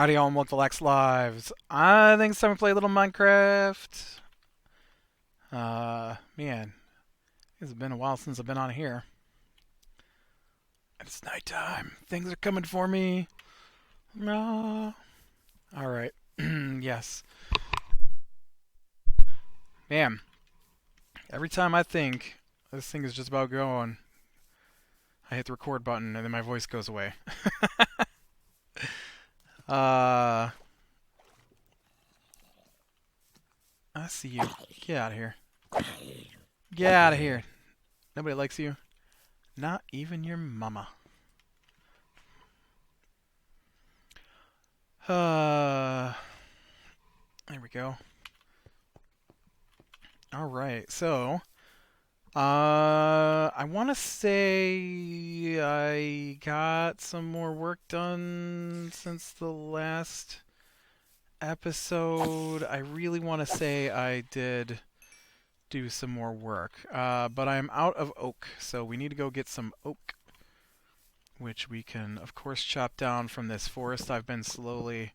Howdy all multiple X lives. I think it's time to play a little Minecraft. Man, it's been a while since I've been on here. It's nighttime. Things are coming for me. No. Alright. Yes. Man, every time I think this thing is just about going, I hit the record button and then my voice goes away. uh, I see you. Get out of here. Get out of here. Nobody likes you. Not even your mama. There we go. All right, so I want to say I got some more work done since the last episode. I really want to say I did do some more work, but I'm out of oak, so we need to go get some oak, which we can, of course, chop down from this forest I've been slowly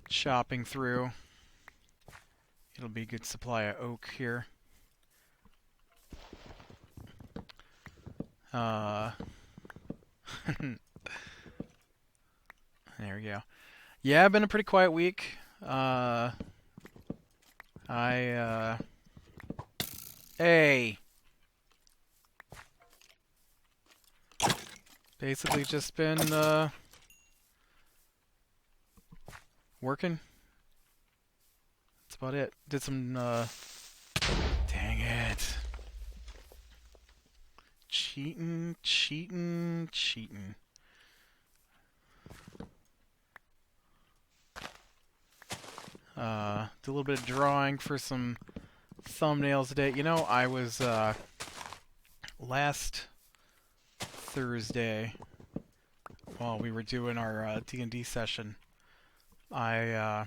chopping through. It'll be a good supply of oak here. There we go. Yeah, been a pretty quiet week. Hey! Basically just been, working. That's about it. Did some, dang it. Cheating. Do a little bit of drawing for some thumbnails today. You know, I was, last Thursday, while we were doing our, D&D session, I,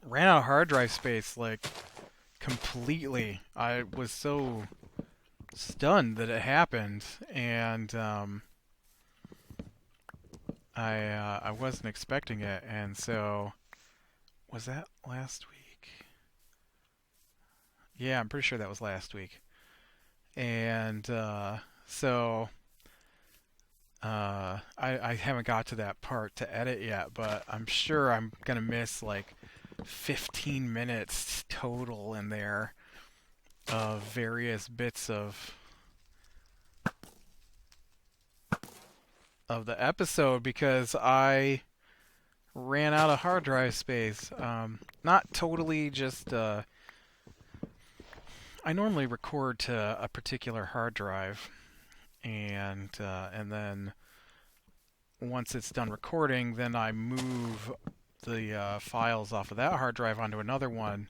ran out of hard drive space, like, completely. I was so stunned that it happened, and I wasn't expecting it, and so was that last week? Yeah, I'm pretty sure that was last week, and so I haven't got to that part to edit yet, but I'm sure I'm gonna miss like 15 minutes total in there of various bits of the episode because I ran out of hard drive space. Not totally, just I normally record to a particular hard drive, and then once it's done recording, then I move the files off of that hard drive onto another one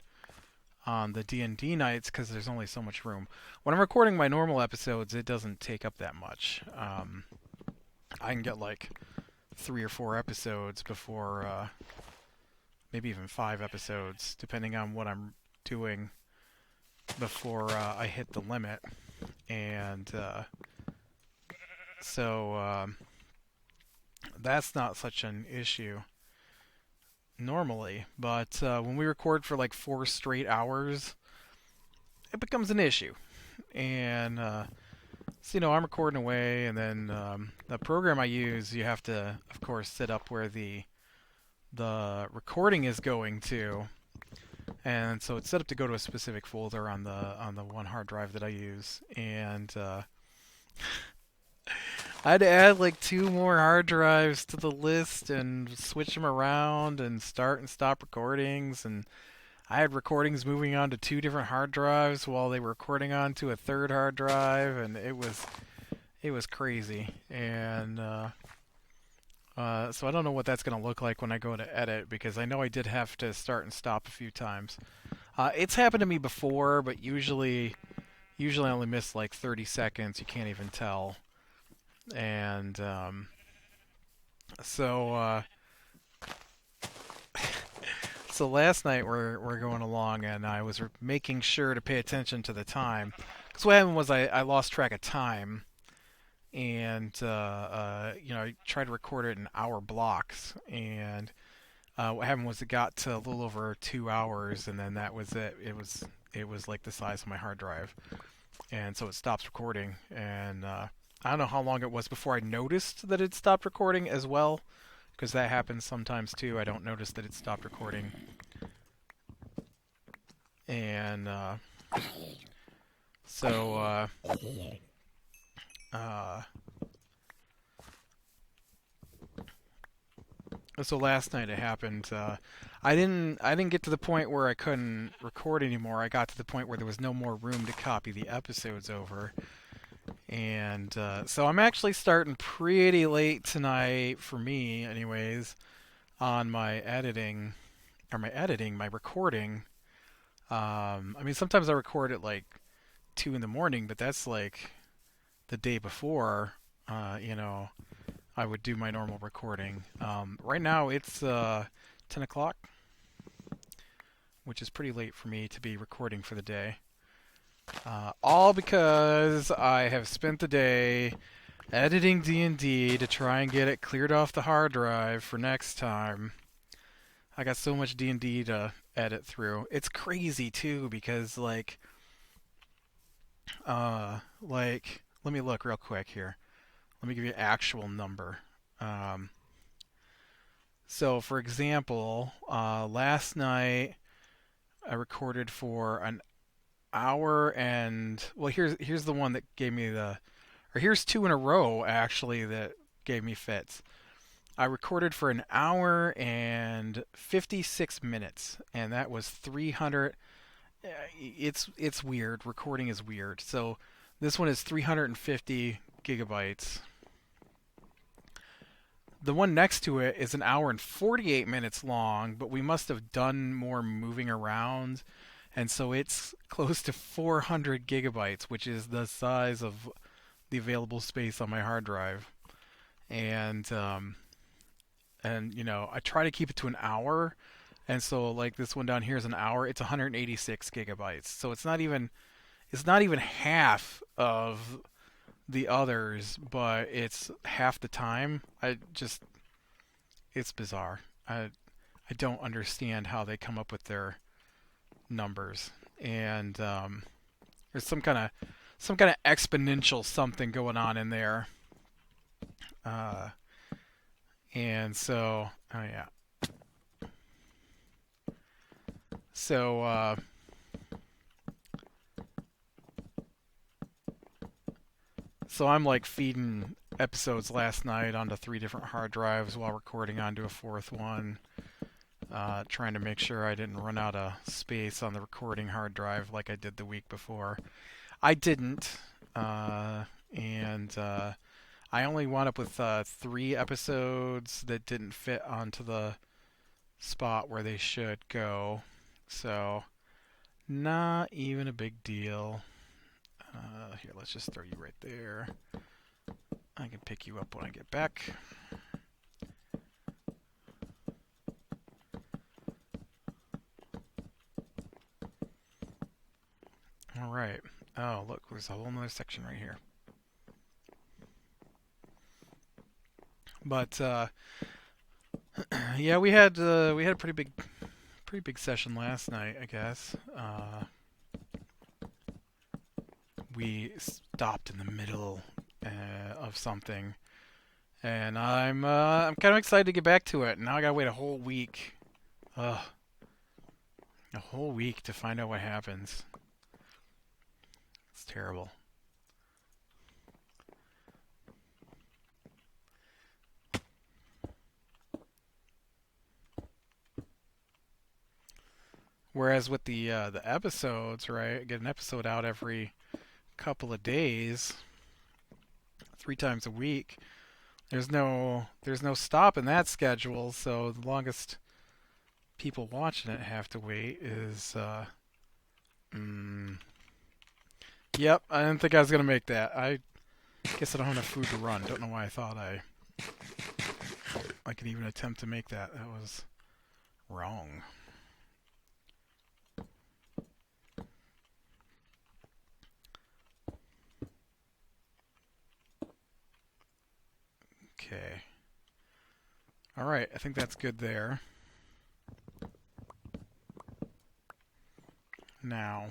on the D&D nights because there's only so much room. When I'm recording my normal episodes, it doesn't take up that much. I can get like 3 or 4 episodes before, maybe even 5 episodes, depending on what I'm doing before I hit the limit. And so that's not such an issue normally. But when we record for like 4 straight hours, it becomes an issue. And so, you know, I'm recording away, and then the program I use, you have to, of course, set up where the recording is going to, and so it's set up to go to a specific folder on the one hard drive that I use, and I had to add like 2 more hard drives to the list and switch them around and start and stop recordings, and I had recordings moving on to 2 different hard drives while they were recording onto a third hard drive, and it was crazy. And so I don't know what that's going to look like when I go to edit, because I know I did have to start and stop a few times. It's happened to me before, but usually I only miss like 30 seconds. You can't even tell. And so so last night we're going along, and I was making sure to pay attention to the time. Because what happened was I lost track of time, and I tried to record it in hour blocks, and what happened was it got to a little over 2 hours, and then that was it. It was like the size of my hard drive, and so it stops recording. And I don't know how long it was before I noticed that it stopped recording as well, because that happens sometimes too. I don't notice that it stopped recording, and so uh, so last night it happened. I didn't get to the point where I couldn't record anymore. I got to the point where there was no more room to copy the episodes over, and so I'm actually starting pretty late tonight for me, anyways, on my recording. I mean, sometimes I record at like 2 in the morning, but that's like the day before. You know, I would do my normal recording. Right now it's 10 o'clock, which is pretty late for me to be recording for the day. All because I have spent the day editing D&D to try and get it cleared off the hard drive for next time. I got so much D&D to edit through. It's crazy too because let me look real quick here. Let me give you an actual number. Um, so for example, last night I recorded for an hour and well here's the one that gave me the or here's two in a row actually that gave me fits. I recorded for an hour and 56 minutes, and that was 300. It's weird. Recording is weird. So this one is 350 gigabytes. The one next to it is an hour and 48 minutes long, but we must have done more moving around, and so it's close to 400 gigabytes, which is the size of the available space on my hard drive. And I try to keep it to an hour, and so like this one down here is an hour. It's 186 gigabytes, so it's not even half of the others, but it's half the time. It's bizarre. I don't understand how they come up with their numbers, and there's some kind of exponential something going on in there. Uh, and so, oh yeah, so I'm like feeding episodes last night onto three different hard drives while recording onto a fourth one, trying to make sure I didn't run out of space on the recording hard drive like I did the week before. I didn't, and I only wound up with 3 episodes that didn't fit onto the spot where they should go. So, not even a big deal. Here, let's just throw you right there. I can pick you up when I get back. All right. Oh, look, there's a whole nother section right here. But yeah, we had a pretty big session last night, I guess. We stopped in the middle of something, and I'm kind of excited to get back to it. Now I gotta wait a whole week. Ugh, a whole week to find out what happens. It's terrible. Whereas with the episodes, right, I get an episode out every couple of days, 3 times a week. There's no stop in that schedule, so the longest people watching it have to wait is mm, yep, I didn't think I was gonna make that. I guess I don't have enough food to run. Don't know why I thought I could even attempt to make that. That was wrong. Okay. All right, I think that's good there. Now,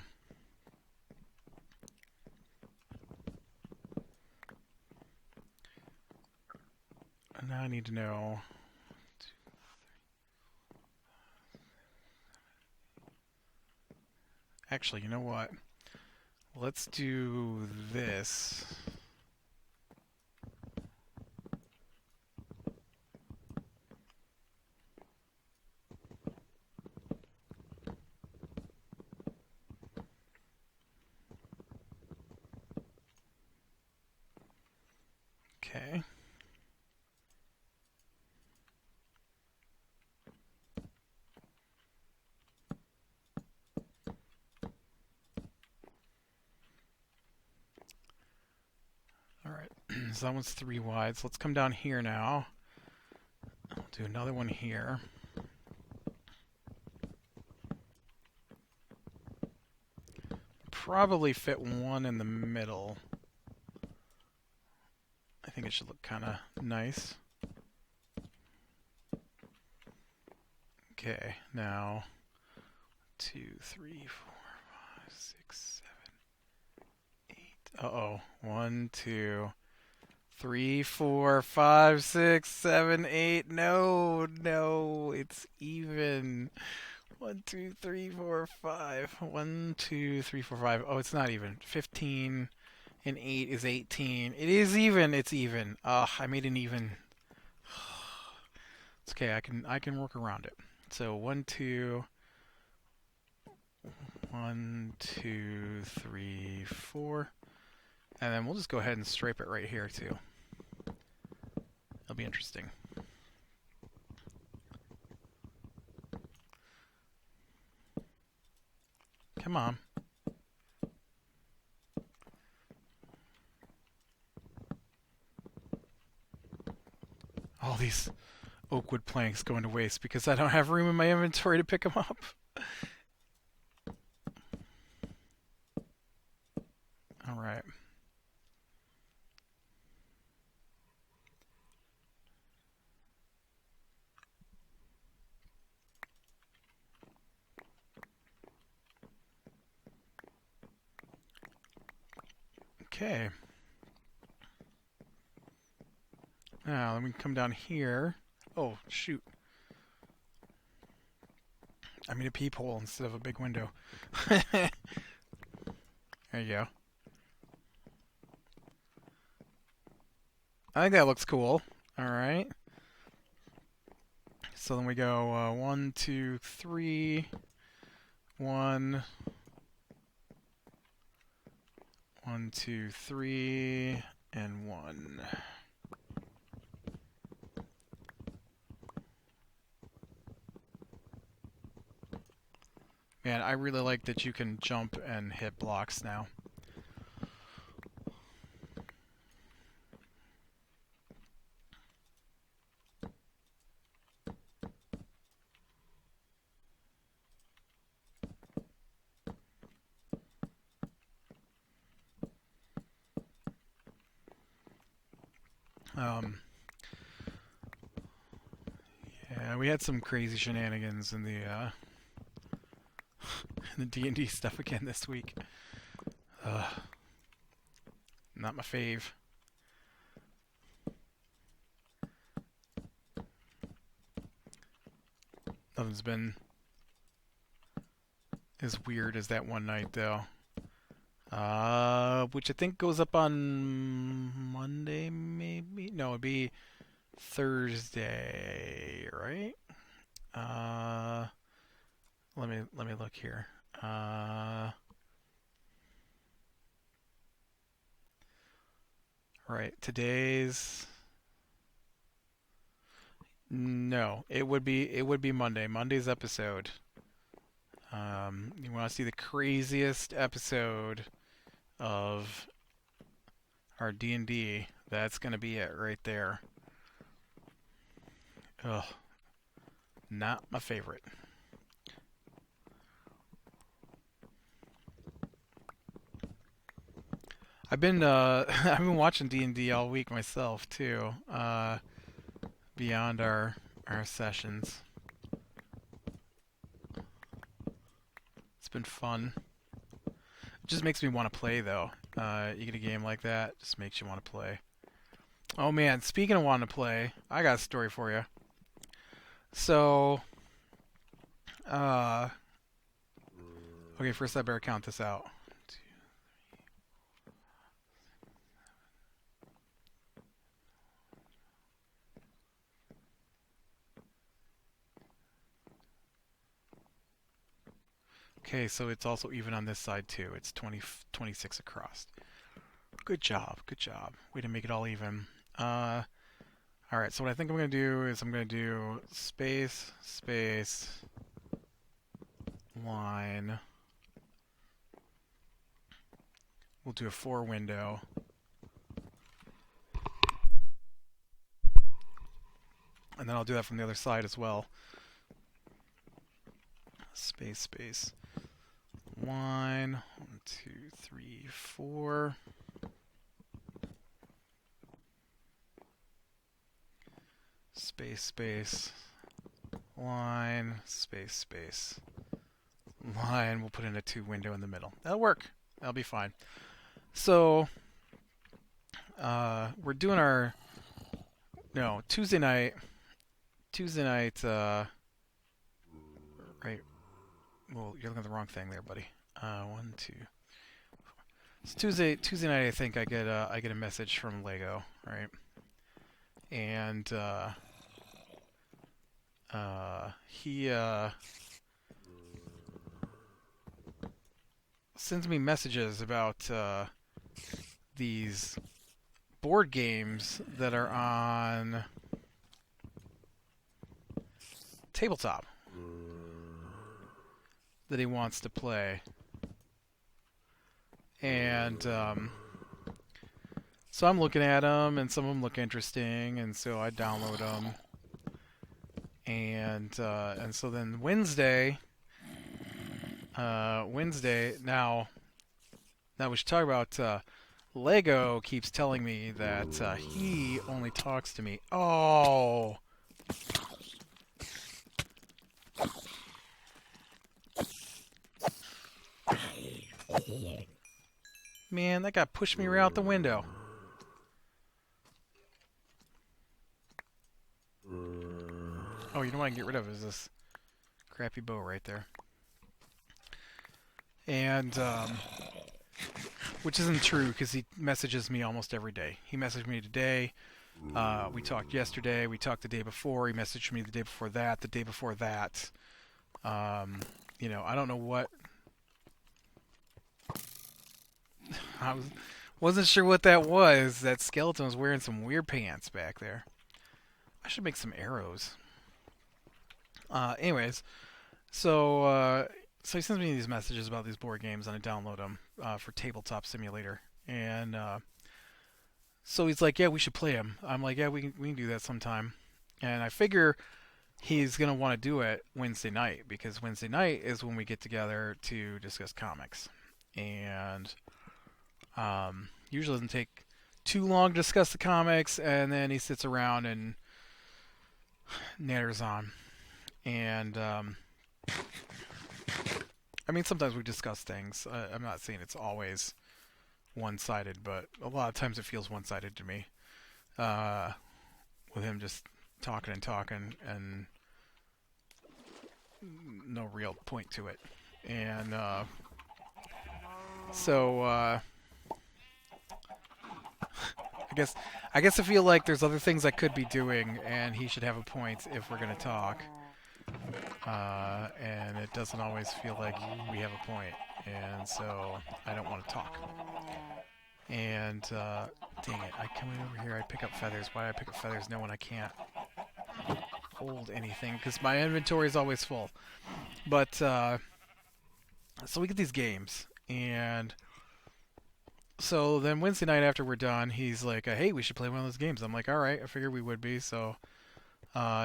I need to know. Actually, you know what? Let's do this. Okay. All right. So that one's 3 wide. So let's come down here now. I'll do another one here. Probably fit one in the middle. I think it should look kind of nice. Okay, now 2, 3, 4, 5, 6, 7, 8. Uh-oh. 1, 2, 3, 4, 5, 6, 7, 8. No, no, it's even. 1, 2, 3, 4, 5. 1, 2, 3, 4, 5. Oh, it's not even. 15 and 8 is 18. It is even. It's even. I made an even. It's okay. I can work around it. So 1, 2, 1, 2, 3, 4, and then we'll just go ahead and stripe it right here too. It'll be interesting. Come on. All these oak wood planks going to waste because I don't have room in my inventory to pick them up. All right. Okay. Now, let me come down here. Oh, shoot. I made a peephole instead of a big window. There you go. I think that looks cool. All right. So then we go 1, 2, 3, 1, 1, 2, 3, and 1. Man, I really like that you can jump and hit blocks now. Yeah, we had some crazy shenanigans in the in the D&D stuff again this week. Not my fave. Nothing's been as weird as that one night, though. Which I think goes up on Monday, maybe? No, it'd be Thursday, right? Let me look here. Right, today's. No, it would be Monday. Monday's episode. You want to see the craziest episode of our D&D? That's gonna be it right there. Ugh, not my favorite. I've been watching D&D all week myself too. Beyond our sessions, it's been fun. It just makes me want to play though. You get a game like that, just makes you want to play. Oh man, speaking of wanting to play, I got a story for you. So, uh, okay, first I better count this out. Okay, so it's also even on this side too. It's 26 across. Good job, good job. Way to make it all even. All right, so what I think I'm going to do is I'm going to do space, space, line. We'll do a 4 window. And then I'll do that from the other side as well. Space, space, line. 1, 2, 3, 4. Space, space, line, space, space, line. We'll put in a 2 window in the middle. That'll work. That'll be fine. So, we're doing our, no, Tuesday night, right, well, you're looking at the wrong thing there, buddy. 1, 2. It's Tuesday night, I think I get a message from Lego, right? And, he sends me messages about these board games that are on tabletop that he wants to play. And so I'm looking at them, and some of them look interesting, and so I download them. And so then Wednesday, now we should talk about Lego keeps telling me that he only talks to me. Oh. Man, that guy pushed me right out the window. Oh, you know what I can get rid of is this crappy bow right there. And, which isn't true because he messages me almost every day. He messaged me today. We talked yesterday. We talked the day before. He messaged me the day before that. The day before that. You know, I don't know what. Wasn't sure what that was. That skeleton was wearing some weird pants back there. I should make some arrows. Anyways, so he sends me these messages about these board games, and I download them for Tabletop Simulator. And so he's like, "Yeah, we should play them." I'm like, "Yeah, we can do that sometime." And I figure he's gonna want to do it Wednesday night because Wednesday night is when we get together to discuss comics. And usually doesn't take too long to discuss the comics, and then he sits around and natters on. And I mean, sometimes we discuss things. I'm not saying it's always one-sided, but a lot of times it feels one-sided to me. With him just talking and talking, and no real point to it. And so I guess I feel like there's other things I could be doing, and he should have a point if we're gonna talk. And it doesn't always feel like we have a point, and so I don't want to talk. And dang it, I come over here, I pick up feathers. Why do I pick up feathers? No, when I can't hold anything, because my inventory is always full. But so we get these games, and so then Wednesday night after we're done, he's like, "Hey, we should play one of those games." I'm like, "All right, I figured we would be." So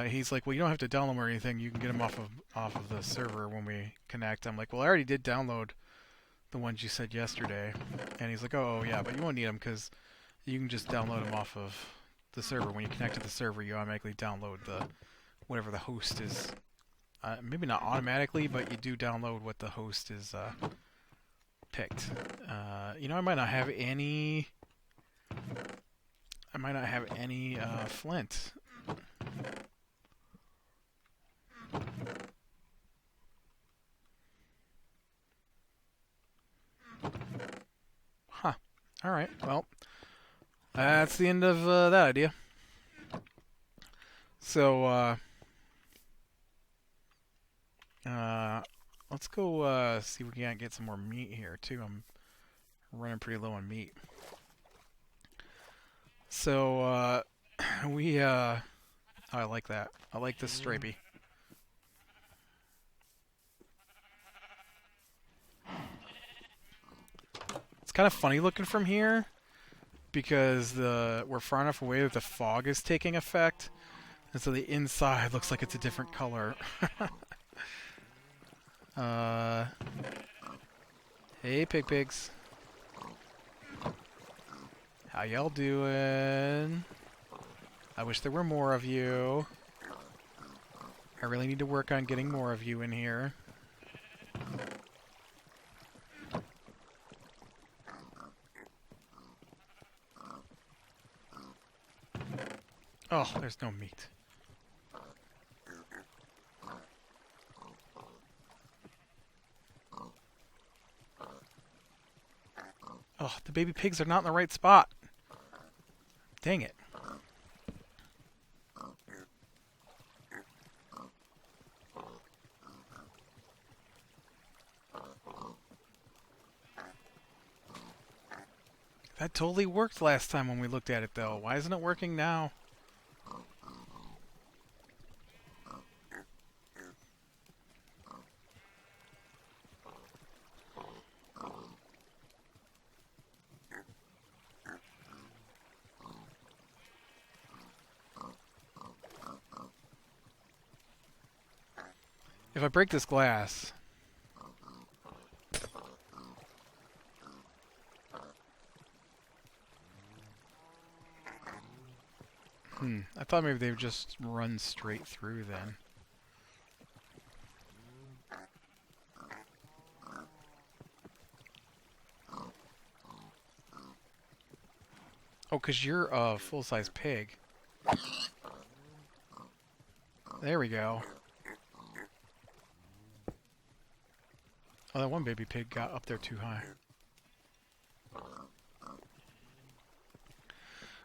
he's like, "Well, you don't have to download them or anything. You can get them off of the server when we connect." I'm like, "Well, I already did download the ones you said yesterday. And he's like, oh yeah, but you won't need them because you can just download them off of the server. When you connect to the server, you automatically download the whatever the host is. Maybe not automatically, but you do download what the host is picked. You know, I might not have any. I might not have any flint. Huh. All right. Well, that's the end of that idea. So, let's go see if we can't get some more meat here, too. I'm running pretty low on meat. So, we, oh, I like that. I like this stripey. It's kind of funny looking from here because we're far enough away that the fog is taking effect. And so the inside looks like it's a different color. Hey, pigs. How y'all doing? I wish there were more of you. I really need to work on getting more of you in here. Oh, there's no meat. Oh, the baby pigs are not in the right spot. Dang it. That totally worked last time when we looked at it, though. Why isn't it working now? If I break this glass... I thought maybe they would just run straight through then. Oh, 'cause you're a full-size pig. There we go. Oh, that one baby pig got up there too high.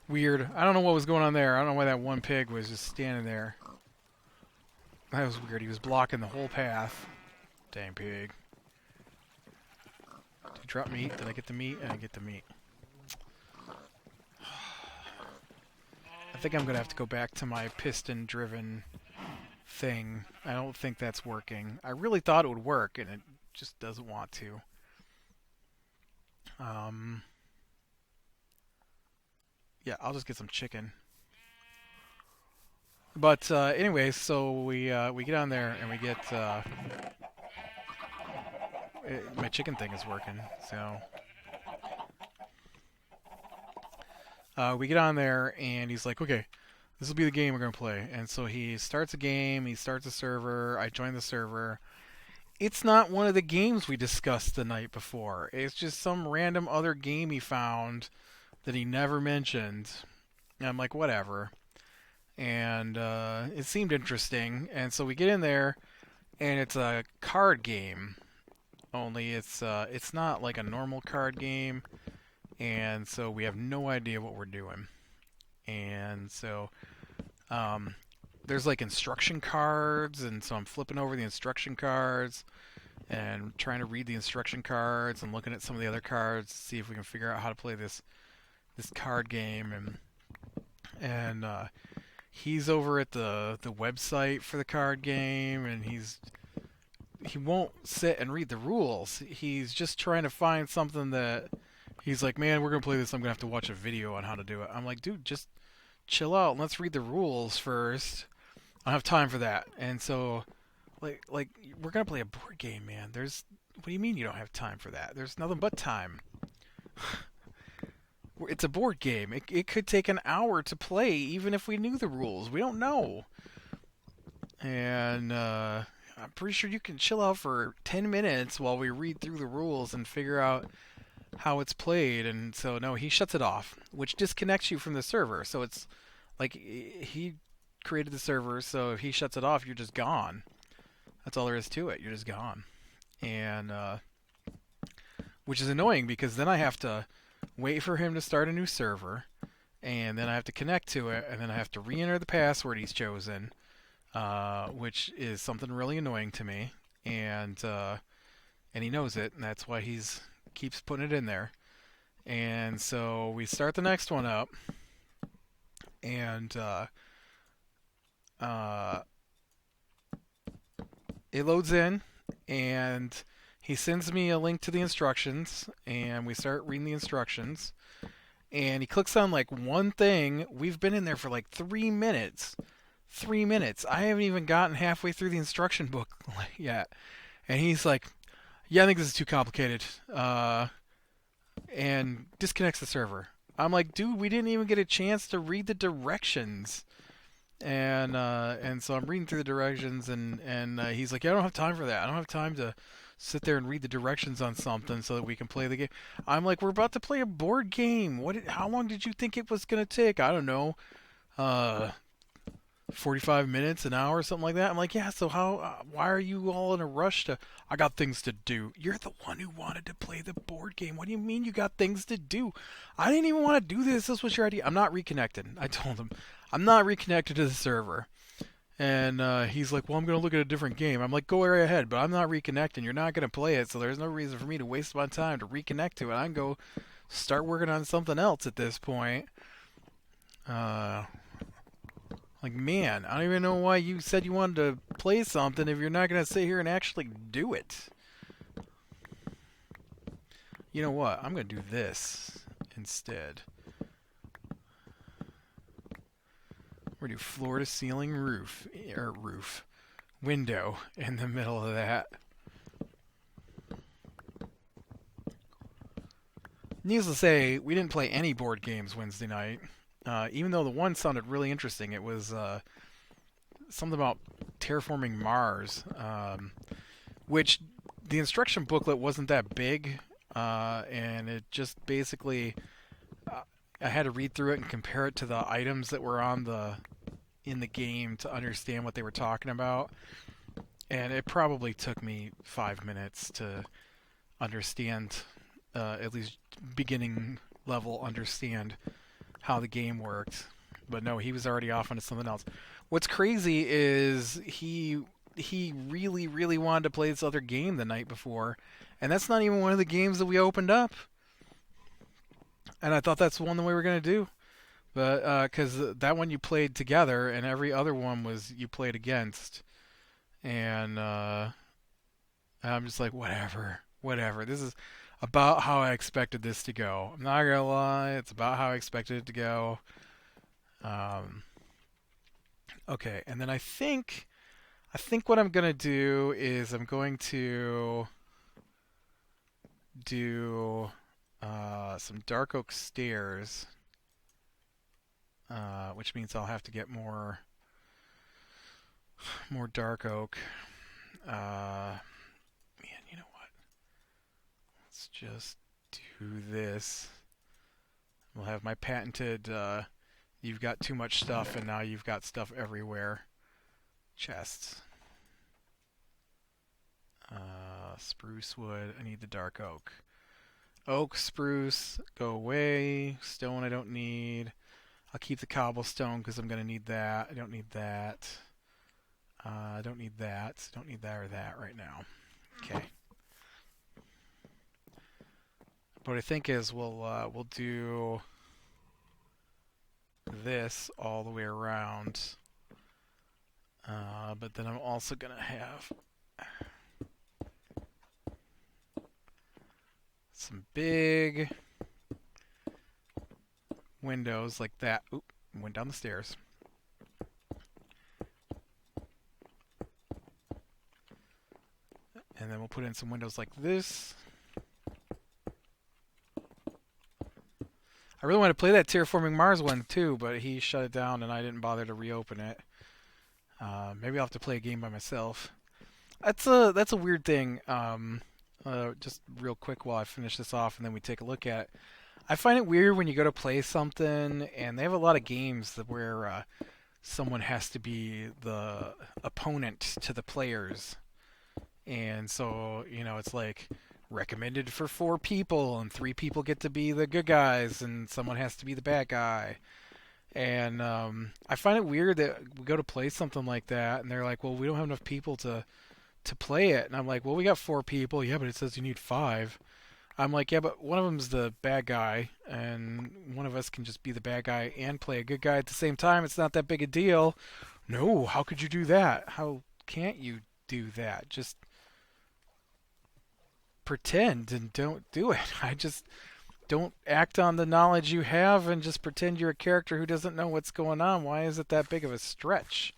Weird. I don't know what was going on there. I don't know why that one pig was just standing there. That was weird. He was blocking the whole path. Dang pig. Did you drop meat? Did I get the meat? I get the meat. I think I'm going to have to go back to my piston-driven thing. I don't think that's working. I really thought it would work, and it just doesn't want to. Yeah, I'll just get some chicken. But anyway, so we get on there and we get my chicken thing is working. So we get on there and he's like, "Okay, this will be the game we're gonna play." And so he starts a game. He starts a server. I join the server. It's not one of the games we discussed the night before. It's just some random other game he found that he never mentioned. And I'm like, whatever. And it seemed interesting. And so we get in there, and it's a card game. Only it's not like a normal card game. And so we have no idea what we're doing. And so there's like instruction cards, and so I'm flipping over the instruction cards and trying to read the instruction cards and looking at some of the other cards to see if we can figure out how to play this card game. And he's over at the website for the card game, and he won't sit and read the rules. He's just trying to find something that he's like, man, we're gonna play this. I'm gonna have to watch a video on how to do it. I'm like, dude, just chill out and let's read the rules first. I don't have time for that. And so, like we're gonna play a board game, man. There's What do you mean you don't have time for that? There's nothing but time. It's a board game. It could take an hour to play, even if we knew the rules. We don't know. And I'm pretty sure you can chill out for 10 minutes while we read through the rules and figure out how it's played. And so, no, he shuts it off, which disconnects you from the server. So it's like he created the server, so if he shuts it off, you're just gone. That's all there is to it. You're just gone. And which is annoying because then I have to wait for him to start a new server, and then I have to connect to it, and then I have to re-enter the password he's chosen, which is something really annoying to me, and he knows it, and that's why he's keeps putting it in there. And so we start the next one up, and it loads in, and he sends me a link to the instructions, and we start reading the instructions. And he clicks on like one thing. We've been in there for like 3 minutes. 3 minutes. I haven't even gotten halfway through the instruction book yet. And he's like, yeah, I think this is too complicated. And disconnects the server. I'm like, dude, we didn't even get a chance to read the directions. And so I'm reading through the directions, and he's like, yeah, I don't have time for that. I don't have time to sit there and read the directions on something so that we can play the game. I'm like, we're about to play a board game. How long did you think it was going to take? I don't know. 45 minutes, an hour, something like that. I'm like, yeah, so why are you all in a rush to, I got things to do. You're the one who wanted to play the board game. What do you mean you got things to do? I didn't even want to do this. This was your idea. I'm not reconnected. I told him, I'm not reconnected to the server. And he's like, well, I'm going to look at a different game. I'm like, go right ahead, but I'm not reconnecting. You're not going to play it, so there's no reason for me to waste my time to reconnect to it. I can go start working on something else at this point. Like, man, I don't even know why you said you wanted to play something if you're not going to sit here and actually do it. You know what? I'm going to do this instead. We're going to do floor-to-ceiling window in the middle of that. Needless to say, we didn't play any board games Wednesday night. Even though the one sounded really interesting, it was something about terraforming Mars, which the instruction booklet wasn't that big, and it just basically I had to read through it and compare it to the items that were in the game to understand what they were talking about. And it probably took me 5 minutes to understand, at least beginning level, understand how the game worked. But no, he was already off onto something else. What's crazy is he really, really wanted to play this other game the night before, and that's not even one of the games that we opened up. And I thought that's the one that we were going to do. But because that one you played together, and every other one was you played against. And I'm just like, whatever. This is about how I expected this to go. I'm not going to lie, it's about how I expected it to go. Okay, and then I think what I'm going to do is I'm going to do some dark oak stairs, which means I'll have to get more dark oak. Man, you know what? Let's just do this. We'll have my patented, you've got too much stuff and now you've got stuff everywhere. Chests. Spruce wood. I need the dark oak. Oak, spruce, go away. Stone I don't need. I'll keep the cobblestone because I'm going to need that. I don't need that. I don't need that. Don't need that or that right now. Okay. What I think is we'll do this all the way around. But then I'm also going to have some big windows like that. Oop, went down the stairs. And then we'll put in some windows like this. I really want to play that Terraforming Mars one too, but he shut it down and I didn't bother to reopen it. Maybe I'll have to play a game by myself. That's a weird thing. Just real quick while I finish this off and then we take a look at it. I find it weird when you go to play something and they have a lot of games where someone has to be the opponent to the players. And so, it's like recommended for 4 people and 3 people get to be the good guys and someone has to be the bad guy. And I find it weird that we go to play something like that and they're like, well, we don't have enough people to play it. And I'm like, well, we got 4 people. Yeah, but it says you need 5. I'm like, yeah, but one of them's the bad guy, and one of us can just be the bad guy and play a good guy at the same time. It's not that big a deal. No, how could you do that? How can't you do that? Just pretend and don't do it. I just don't act on the knowledge you have and just pretend you're a character who doesn't know what's going on. Why is it that big of a stretch?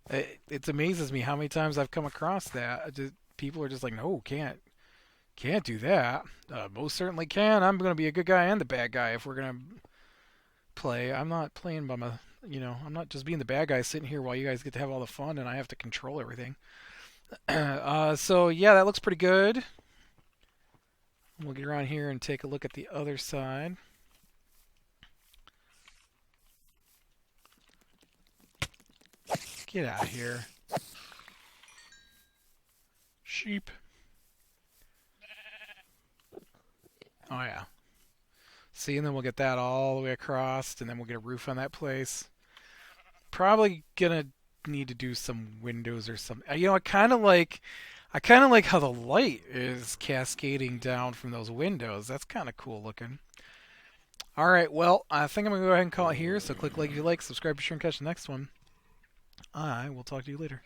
It amazes me how many times I've come across that. People are just like, no, can't do that. Most certainly can. I'm going to be a good guy and the bad guy if we're going to play. I'm not playing by my, I'm not just being the bad guy sitting here while you guys get to have all the fun and I have to control everything. So yeah, that looks pretty good. We'll get around here and take a look at the other side. Get out of here. Sheep. Oh yeah. See, and then we'll get that all the way across, and then we'll get a roof on that place. Probably gonna need to do some windows or something. I kind of like how the light is cascading down from those windows. That's kind of cool looking. All right, well, I think I'm gonna go ahead and call it here. So click like if you like, subscribe, be sure and catch the next one. I will talk to you later.